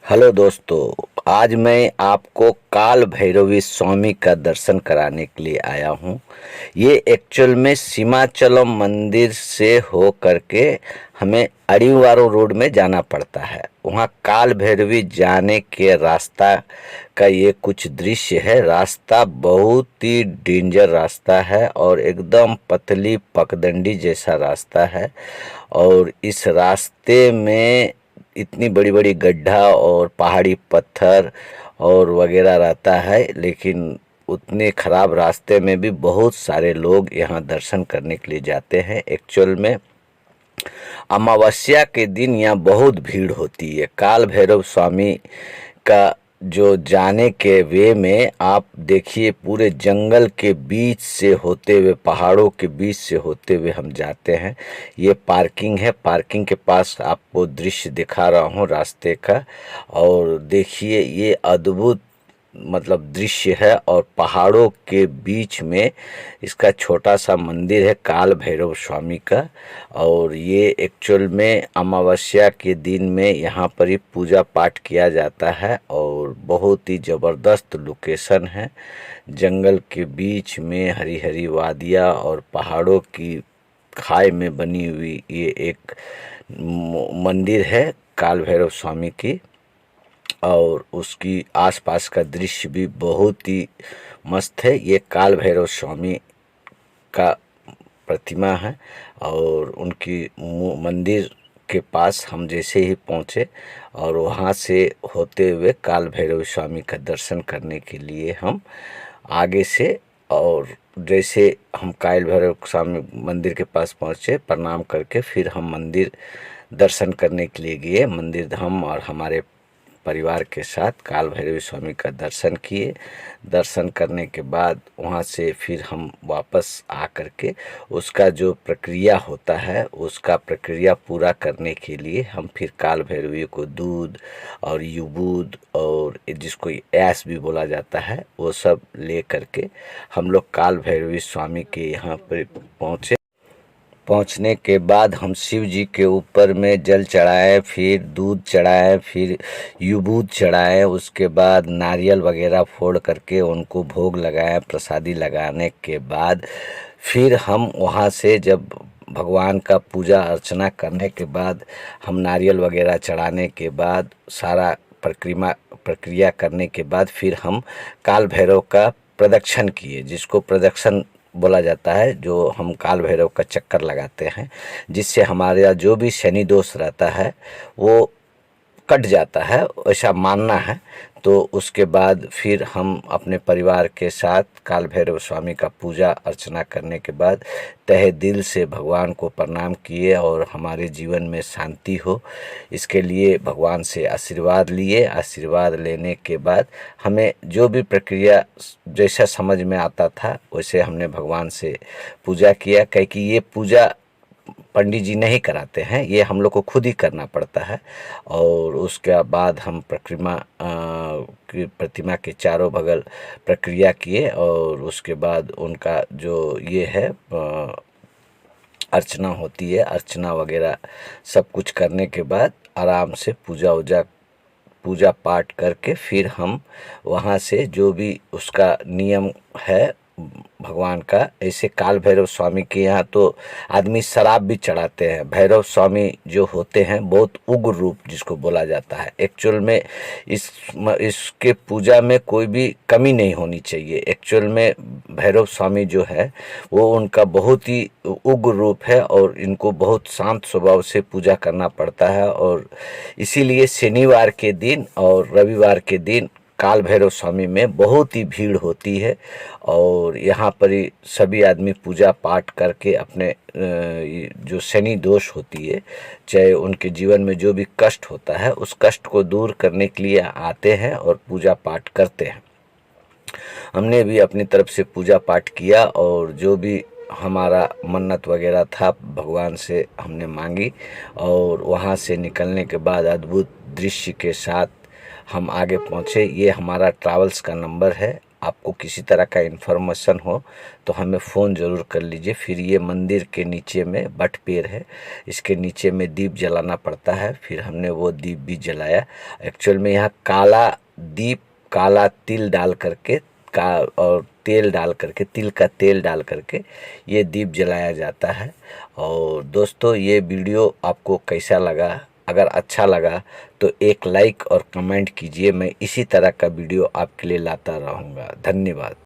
Hello दोस्तों, आज मैं आपको काल भैरवी स्वामी का दर्शन कराने के लिए आया हूँ। ये एक्चुअल में सीमाचलम मंदिर से हो करके हमें अड़ीवारो रोड में जाना पड़ता है। वहाँ काल भैरवी जाने के रास्ता का ये कुछ दृश्य है। रास्ता बहुत ही डेंजर रास्ता है और एकदम पतली पगडंडी जैसा रास्ता है। और इस रास्ते में इतनी बड़ी बड़ी गड्ढा और पहाड़ी पत्थर और वगैरह रहता है, लेकिन उतने खराब रास्ते में भी बहुत सारे लोग यहाँ दर्शन करने के लिए जाते हैं। एक्चुअल में अमावस्या के दिन यहाँ बहुत भीड़ होती है। काल भैरव स्वामी का जो जाने के वे में आप देखिए, पूरे जंगल के बीच से होते हुए, पहाड़ों के बीच से होते हुए हम जाते हैं। ये पार्किंग है, पार्किंग के पास आपको दृश्य दिखा रहा हूँ रास्ते का। और देखिए, ये अद्भुत मतलब दृश्य है और पहाड़ों के बीच में इसका छोटा सा मंदिर है काल भैरव स्वामी का। और ये एक्चुअल में अमावस्या के दिन में यहाँ पर ही पूजा पाठ किया जाता है और बहुत ही ज़बरदस्त लोकेशन है। जंगल के बीच में हरी हरी वादियाँ और पहाड़ों की खाई में बनी हुई ये एक मंदिर है काल भैरव स्वामी की। और उसकी आसपास का दृश्य भी बहुत ही मस्त है। ये काल भैरव स्वामी का प्रतिमा है और उनकी मंदिर के पास हम जैसे ही पहुँचे और वहाँ से होते हुए काल भैरव स्वामी का दर्शन करने के लिए हम आगे से, और जैसे हम काल भैरव स्वामी मंदिर के पास पहुँचे, प्रणाम करके फिर हम मंदिर दर्शन करने के लिए गए। मंदिर हम और हमारे परिवार के साथ काल भैरवी स्वामी का दर्शन किए। दर्शन करने के बाद वहाँ से फिर हम वापस आ कर के उसका जो प्रक्रिया होता है, उसका प्रक्रिया पूरा करने के लिए हम फिर काल भैरवी को दूध और युबूद और जिसको ऐस भी बोला जाता है, वो सब ले करके हम लोग काल भैरवी स्वामी के यहाँ पर पहुँचे। पहुंचने के बाद हम शिव जी के ऊपर में जल चढ़ाए, फिर दूध चढ़ाए, फिर युबूत चढ़ाए, उसके बाद नारियल वगैरह फोड़ करके उनको भोग लगाए। प्रसादी लगाने के बाद फिर हम वहाँ से, जब भगवान का पूजा अर्चना करने के बाद, हम नारियल वगैरह चढ़ाने के बाद, सारा प्रक्रिया करने के बाद फिर हम काल भैरव का प्रदक्षिण किए, जिसको प्रदक्षिण बोला जाता है। जो हम काल भैरव का चक्कर लगाते हैं, जिससे हमारा जो भी शनि दोष रहता है वो कट जाता है, ऐसा मानना है। तो उसके बाद फिर हम अपने परिवार के साथ काल भैरव स्वामी का पूजा अर्चना करने के बाद तहे दिल से भगवान को प्रणाम किए और हमारे जीवन में शांति हो, इसके लिए भगवान से आशीर्वाद लिए। आशीर्वाद लेने के बाद हमें जो भी प्रक्रिया जैसा समझ में आता था वैसे हमने भगवान से पूजा किया, क्योंकि ये पूजा पंडित जी नहीं कराते हैं, ये हम लोग को खुद ही करना पड़ता है। और उसके बाद हम प्रतिमा के चारों बगल प्रक्रिया किए और उसके बाद उनका जो ये है अर्चना होती है, अर्चना वगैरह सब कुछ करने के बाद आराम से पूजा पाठ करके फिर हम वहाँ से जो भी उसका नियम है भगवान का, ऐसे काल भैरव स्वामी के यहाँ तो आदमी शराब भी चढ़ाते हैं। भैरव स्वामी जो होते हैं बहुत उग्र रूप जिसको बोला जाता है। एक्चुअल में इसके पूजा में कोई भी कमी नहीं होनी चाहिए। एक्चुअल में भैरव स्वामी जो है वो उनका बहुत ही उग्र रूप है और इनको बहुत शांत स्वभाव से पूजा करना पड़ता है। और इसीलिए शनिवार के दिन और रविवार के दिन काल भैरव स्वामी में बहुत ही भीड़ होती है और यहाँ पर ही सभी आदमी पूजा पाठ करके अपने जो शनि दोष होती है, चाहे उनके जीवन में जो भी कष्ट होता है, उस कष्ट को दूर करने के लिए आते हैं और पूजा पाठ करते हैं। हमने भी अपनी तरफ से पूजा पाठ किया और जो भी हमारा मन्नत वगैरह था भगवान से हमने मांगी। और वहाँ से निकलने के बाद अद्भुत दृश्य के साथ हम आगे पहुँचे। ये हमारा ट्रैवल्स का नंबर है, आपको किसी तरह का इन्फॉर्मेशन हो तो हमें फ़ोन ज़रूर कर लीजिए। फिर ये मंदिर के नीचे में बट पेड़ है, इसके नीचे में दीप जलाना पड़ता है। फिर हमने वो दीप भी जलाया। एक्चुअल में यहाँ काला दीप, काला तिल डाल करके का और तेल डाल करके, तिल का तेल डाल करके ये दीप जलाया जाता है। और दोस्तों, ये वीडियो आपको कैसा लगा? अगर अच्छा लगा तो एक लाइक और कमेंट कीजिए। मैं इसी तरह का वीडियो आपके लिए लाता रहूँगा। धन्यवाद।